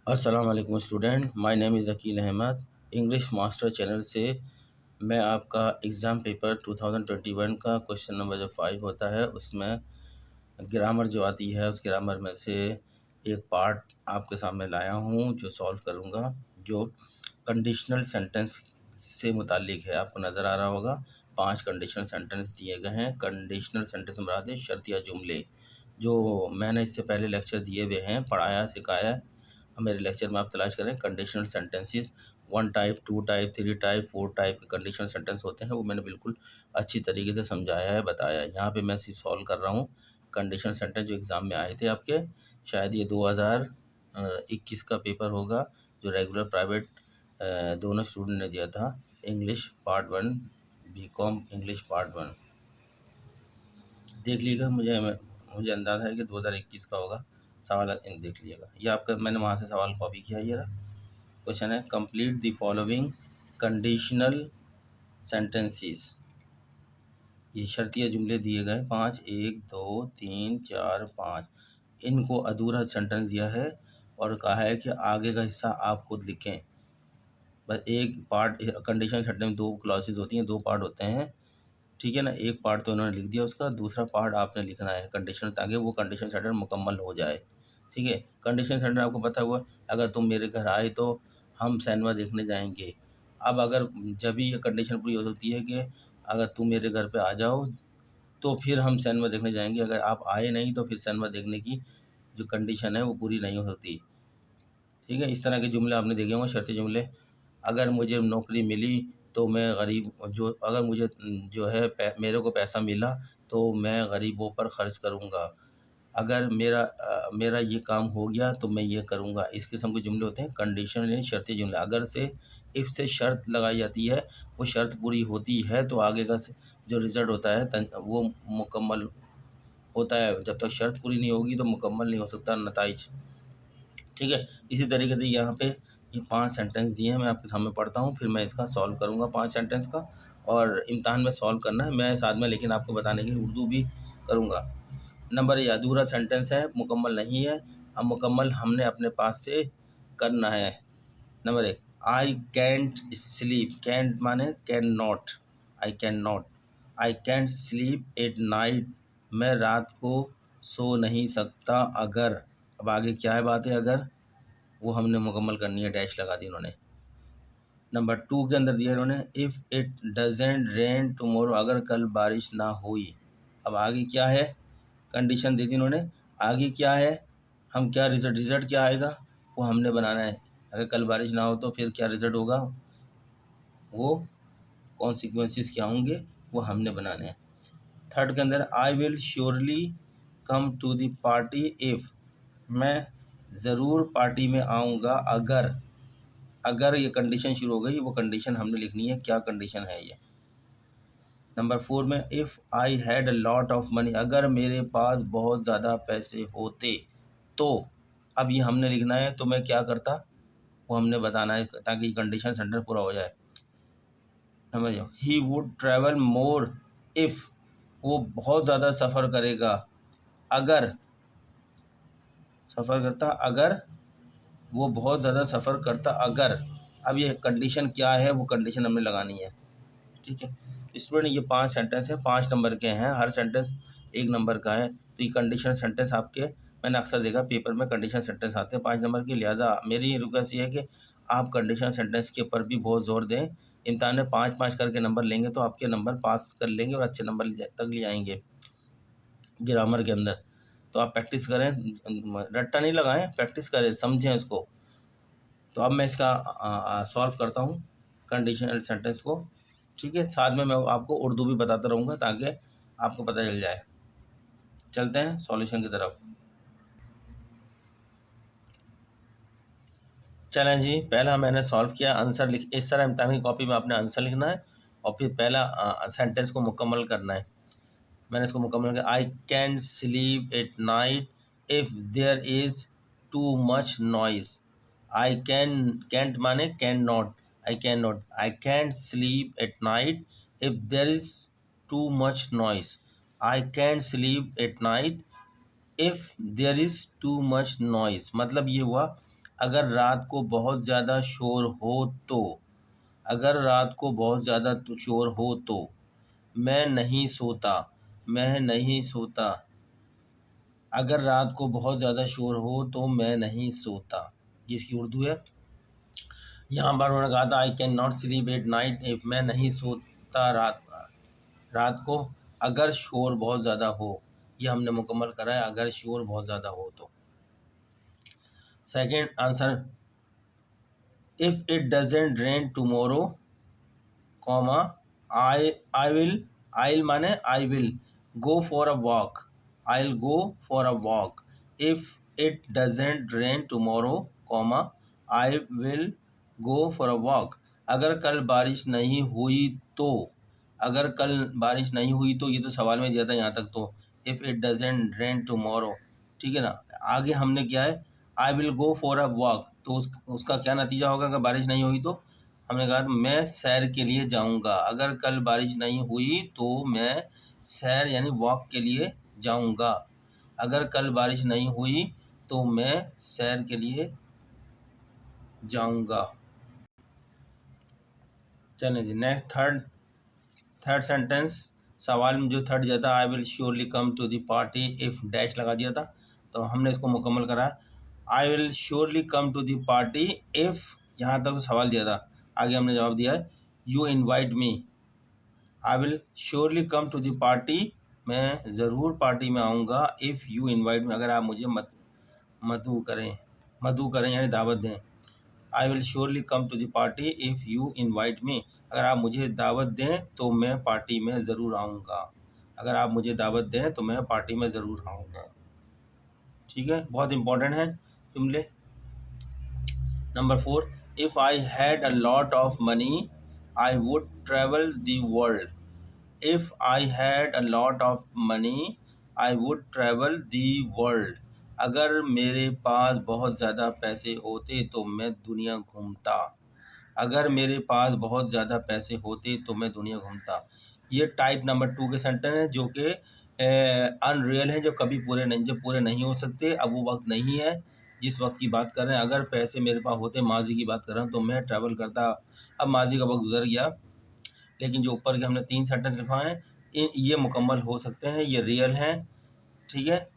अस्सलाम वालेकुम student, my name is Aqeel Ahmed. English master channel से मैं आपका एग्ज़ाम पेपर 2021 का क्वेश्चन नंबर जो 5 होता है उसमें ग्रामर जो आती है उस ग्रामर में से एक पार्ट आपके सामने लाया हूँ जो सॉल्व करूँगा, जो कंडीशनल सेंटेंस से मुताल्लिक है। आपको नज़र आ रहा होगा 5 कंडीशनल सेंटेंस दिए गए हैं। कंडीशनल सेंटेंस मुराद है शर्तिया जुमले, जो मैंने इससे पहले लेक्चर दिए हुए हैं, पढ़ाया सिखाया है। मेरे लेक्चर में आप तलाश करें conditional sentences. 1 type, 2 type, 3 type, 4 type के कंडीशनल सेंटेंस होते हैं, वो मैंने बिल्कुल अच्छी तरीके से समझाया है, बताया है। यहाँ पे मैं सिर्फ सॉल्व कर रहा हूँ कंडीशनल सेंटेंस जो एग्ज़ाम में आए थे आपके। शायद ये 2021 का पेपर होगा, जो रेगुलर प्राइवेट दोनों स्टूडेंट ने दिया था। English part 1, BCom English part 1 देख लीजिएगा। मुझे अंदाज़ा है कि 2021 का होगा। सवाल देख लीजिएगा, ये आपका मैंने वहाँ से सवाल कॉपी किया। ये रहा क्वेश्चन है, complete the following conditional sentences. ये शर्तिया जुमले दिए गए 5, 1, 2, 3, 4, 5। इनको अधूरा सेंटेंस दिया है और कहा है कि आगे का हिस्सा आप खुद लिखें। बस एक पार्ट कंडीशनल सेंटेंस में 2 क्लॉसेस होती हैं, 2 पार्ट होते हैं, ठीक है ना। एक पार्ट तो इन्होंने लिख दिया, उसका दूसरा पार्ट आपने लिखना है कंडीशन, ताकि वो कंडीशन सेंटेंस मुकम्मल हो जाए, ठीक है। कंडीशन सेंटेंस आपको पता हुआ, अगर तुम मेरे घर आए तो हम सिनेमा देखने जाएंगे। अब अगर जब भी ये कंडीशन पूरी हो सकती है कि अगर तुम मेरे घर पे आ जाओ तो फिर हम सिनेमा देखने जाएंगे, अगर आप आए नहीं तो फिर सिनेमा देखने की जो कंडीशन है वो पूरी नहीं हो सकती, ठीक है। इस तरह के जुमले आपने देखे होंगे, शर्ती जुमले। अगर मुझे नौकरी मिली तो मैं गरीब जो अगर मुझे जो है मेरे को पैसा मिला तो मैं गरीबों पर ख़र्च करूँगा। अगर मेरा ये काम हो गया तो मैं ये करूँगा। इस किस्म के जुमले होते हैं कंडीशनल यानी शर्ती जुमले। अगर से इफ़ से शर्त लगाई जाती है, वो शर्त पूरी होती है तो आगे का जो रिज़ल्ट होता है वो मुकम्मल होता है। जब तक शर्त पूरी नहीं होगी तो मुकम्मल नहीं हो सकता नताइज, ठीक है। इसी तरीके से यहाँ पे ये 5 सेंटेंस दिए हैं, मैं आपके सामने पढ़ता हूँ, फिर मैं इसका सॉल्व करूँगा 5 सेंटेंस का। और इम्तिहान में सॉल्व करना है मैं साथ में, लेकिन आपको बताने के लिए उर्दू भी करूँगा। नंबर ए, अधूरा सेंटेंस है, मुकम्मल नहीं है। अब मुकम्मल हमने अपने पास से करना है। Number 1, I can't sleep. Can't माने can not, I can not. I can't sleep at night, मैं रात को सो नहीं सकता अगर। अब आगे क्या है बात है अगर, वो हमने मुकम्मल करनी है, डैश लगा दी उन्होंने। नंबर 2 के अंदर दिया इन्होंने, if it doesn't rain tomorrow, अगर कल बारिश ना हुई। अब आगे क्या है, कंडीशन दे दी उन्होंने, आगे क्या है, हम क्या रिज़ल्ट क्या आएगा वो हमने बनाना है। अगर कल बारिश ना हो तो फिर क्या रिज़ल्ट होगा, वो कॉन्सिक्वेंसेस क्या होंगे वो हमने बनाने हैं। थर्ड के अंदर, I will surely come to the party if, मैं ज़रूर पार्टी में आऊँगा अगर। अगर ये कंडीशन शुरू हो गई, वो कंडीशन हमने लिखनी है, क्या कंडीशन है ये। नंबर 4 में, if I had a lot of money, अगर मेरे पास बहुत ज़्यादा पैसे होते तो। अब ये हमने लिखना है, तो मैं क्या करता वो हमने बताना है, ताकि कंडीशन सेंटेंस पूरा हो जाए। समझ लो, he would travel more if, वो बहुत ज़्यादा सफ़र करेगा अगर। सफ़र करता अगर, वो बहुत ज़्यादा सफ़र करता अगर। अब ये कंडीशन क्या है, वो कंडीशन हमें लगानी है, ठीक है। स्टूडेंट ये 5 सेंटेंस हैं, 5 नंबर के हैं, हर सेंटेंस 1 नंबर का है। तो ये कंडीशन सेंटेंस आपके, मैंने अक्सर देखा पेपर में कंडीशन सेंटेंस आते हैं 5 नंबर के, लिहाजा मेरी रिक्वेस्ट ये है कि आप कंडीशन सेंटेंस के ऊपर भी बहुत ज़ोर दें। इम्तिहान में 5-5 करके नंबर लेंगे तो आपके नंबर पास कर लेंगे और अच्छे नंबर तक ले आएंगे ग्रामर के अंदर। तो आप प्रैक्टिस करें, रट्टा नहीं लगाएं, प्रैक्टिस करें, समझें उसको। तो अब मैं इसका सॉल्व करता हूँ कंडीशनल सेंटेंस को, ठीक है। साथ में मैं आपको उर्दू भी बताता रहूँगा ताकि आपको पता चल जाए। चलते हैं सॉल्यूशन की तरफ। चलें जी, पहला मैंने सॉल्व किया, आंसर लिख, इस तरह इम्तिहान की कॉपी में आपने आंसर लिखना है और फिर पहला सेंटेंस को मुकम्मल करना है। मैंने इसको मुकम्मल किया, I can sleep at night if there is too much noise. I can't माने can not, I can not, I can't sleep at night if there is too much noise. I can't sleep at night if there is too much noise, मतलब ये हुआ अगर रात को बहुत ज़्यादा शोर हो तो, अगर रात को बहुत ज़्यादा शोर हो तो, मैं नहीं सोता, मैं नहीं सोता। अगर रात को बहुत ज़्यादा शोर हो तो मैं नहीं सोता, ये इसकी उर्दू है। यहाँ पर उन्होंने कहा था आई can not sleep at night if, मैं नहीं सोता रात को अगर शोर बहुत ज़्यादा हो। ये हमने मुकम्मल करा है, अगर शोर बहुत ज़्यादा हो तो। Second answer, if it doesn't rain tomorrow comma I will माने I will go for a walk, I will go for a walk. If it doesn't rain tomorrow comma I will go for a walk. अगर कल बारिश नहीं हुई तो, अगर कल बारिश नहीं हुई तो, ये तो सवाल में दिया था यहाँ तक तो। If it doesn't rain tomorrow, ठीक है ना। आगे हमने क्या है, आई will go for a walk, तो उसका क्या नतीजा होगा अगर बारिश नहीं हुई तो। हमने कहा मैं सैर के लिए जाऊंगा, अगर कल बारिश नहीं हुई तो मैं सैर यानी वॉक के लिए जाऊंगा। अगर कल बारिश नहीं हुई तो मैं सैर के लिए जाऊंगा। चलिए जी नेक्स्ट थर्ड सेंटेंस। सवाल में जो थर्ड दिया था, I will surely come to the party if dash लगा दिया था, तो हमने इसको मुकम्मल करा। I will surely come to the party if, यहाँ तक तो सवाल दिया था, आगे हमने जवाब दिया है you invite me. I will surely come to the party, मैं ज़रूर पार्टी में आऊँगा, इफ़ यू इनवाइट मी, अगर आप मुझे मधु करें यानी दावत दें। I will surely come to the party if you invite me, अगर आप मुझे दावत दें तो मैं पार्टी में ज़रूर आऊँगा, अगर आप मुझे दावत दें तो मैं पार्टी में ज़रूर आऊँगा। ठीक है, बहुत इंपॉर्टेंट है जुमले। Number 4, if I had a lot of money I would travel the world. If I had a lot of money I would travel the world. अगर मेरे पास बहुत ज़्यादा पैसे होते तो मैं दुनिया घूमता, अगर मेरे पास बहुत ज़्यादा पैसे होते तो मैं दुनिया घूमता। ये टाइप नंबर 2 के सेंटेंस हैं जो कि अनरियल हैं, जो कभी पूरे नहीं, जो पूरे नहीं हो सकते। अब वो वक्त नहीं है जिस वक्त की बात कर रहे हैं। अगर पैसे मेरे पास होते, माजी की बात कर रहा हूँ, तो मैं ट्रैवल करता। अब माजी का वक्त गुजर गया, लेकिन जो ऊपर के हमने 3 सेंटेंस लिखवाए हैं ये मुकम्मल हो सकते हैं, ये रियल हैं, ठीक है,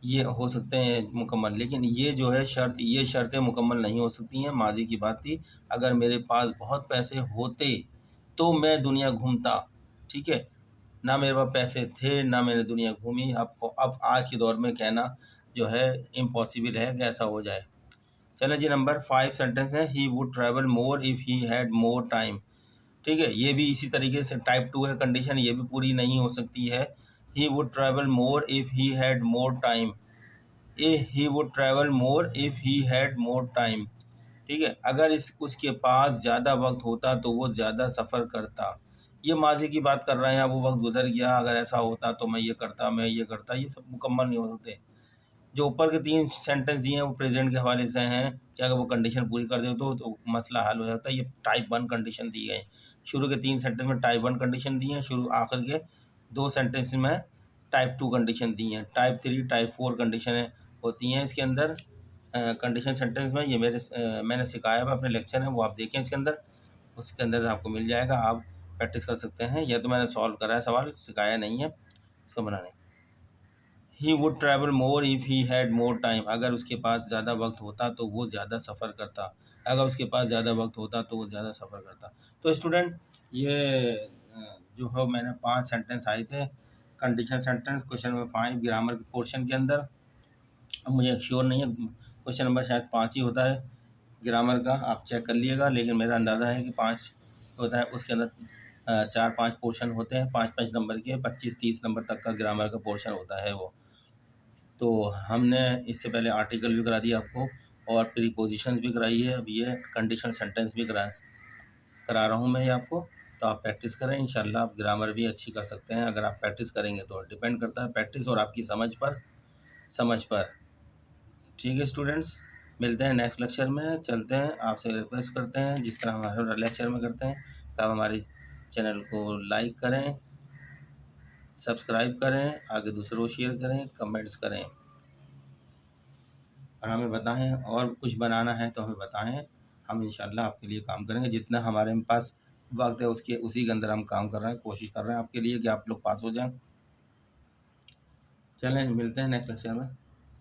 ये हो सकते हैं मुकम्मल। लेकिन ये जो है शर्त, ये शर्तें मुकम्मल नहीं हो सकती हैं। माजी की बात थी, अगर मेरे पास बहुत पैसे होते तो मैं दुनिया घूमता, ठीक है। ना मेरे पास पैसे थे, ना मैंने दुनिया घूमी। अब आज के दौर में कहना जो है इम्पॉसिबल है कि ऐसा हो जाए। चलें जी, नंबर 5 सेंटेंस है, ही would travel more if he had more time. ठीक है, ये भी इसी तरीके से टाइप 2 है कंडीशन, ये भी पूरी नहीं हो सकती है। ही would travel more if he had more time, he would travel more if he had more time. ठीक है, अगर उसके पास ज़्यादा वक्त होता तो वो ज़्यादा सफ़र करता। ये माजी की बात कर रहे हैं, अब वो वक्त गुजर गया, अगर ऐसा होता तो मैं ये करता, मैं ये करता, ये सब मुकम्मल नहीं होते। जो ऊपर के 3 सेंटेंस दिए हैं वो प्रेजेंट के हवाले से हैं कि अगर वो कंडीशन पूरी कर दे तो मसला हल हो जाता है। ये टाइप 1 कंडीशन दी गई। शुरू के 3 सेंटेंस में टाइप 1 कंडीशन दी है, शुरू आखिर के 2 सेंटेंस में टाइप 2 कंडीशन दी हैं। टाइप 3 टाइप 4 कंडीशन होती हैं इसके अंदर कंडीशन सेंटेंस में। ये मैंने सिखाया हुआ अपने लेक्चर है, वो आप देखें इसके अंदर, उसके अंदर आपको मिल जाएगा, आप प्रैक्टिस कर सकते हैं। यह तो मैंने सॉल्व करा है सवाल, सिखाया नहीं है इसको बनाने। ही would travel more if he had more time, अगर उसके पास ज़्यादा वक्त होता तो वो ज़्यादा सफ़र करता, अगर उसके पास ज़्यादा वक्त होता तो वो ज़्यादा सफ़र करता। तो स्टूडेंट, ये जो है मैंने 5 सेंटेंस आए थे condition sentence question number 5 grammar के पोर्शन के अंदर। अब मुझे श्योर नहीं है, क्वेश्चन नंबर शायद 5 ही होता है ग्रामर का, आप चेक कर लीजिएगा, लेकिन मेरा अंदाज़ा है कि 5 होता है। उसके अंदर 4-5 पोर्शन होते हैं, 5-5 नंबर के, 25-30 नंबर तक का ग्रामर का पोर्शन होता है वो। तो हमने इससे पहले आर्टिकल भी करा दिया आपको और प्रीपोजिशंस भी कराई है, अब ये कंडीशनल सेंटेंस भी करा रहा हूँ मैं ये आपको। तो आप प्रैक्टिस करें, इंशाल्लाह आप ग्रामर भी अच्छी कर सकते हैं अगर आप प्रैक्टिस करेंगे तो। डिपेंड करता है प्रैक्टिस और आपकी समझ पर। ठीक है स्टूडेंट्स, मिलते हैं नेक्स्ट लेक्चर में। चलते हैं, आपसे रिक्वेस्ट करते हैं जिस तरह हमारे लेक्चर में करते हैं कि आप हमारे चैनल को लाइक करें, सब्सक्राइब करें, आगे दूसरों को शेयर करें, कमेंट्स करें। और हमें बताएं, और कुछ बनाना है तो हमें बताएं, हम इंशाल्लाह आपके लिए काम करेंगे। जितना हमारे पास वक्त है उसके उसी के अंदर हम काम कर रहे हैं, कोशिश कर रहे हैं आपके लिए कि आप लोग पास हो जाएं। चलें, मिलते हैं नेक्स्ट लेक्चर में।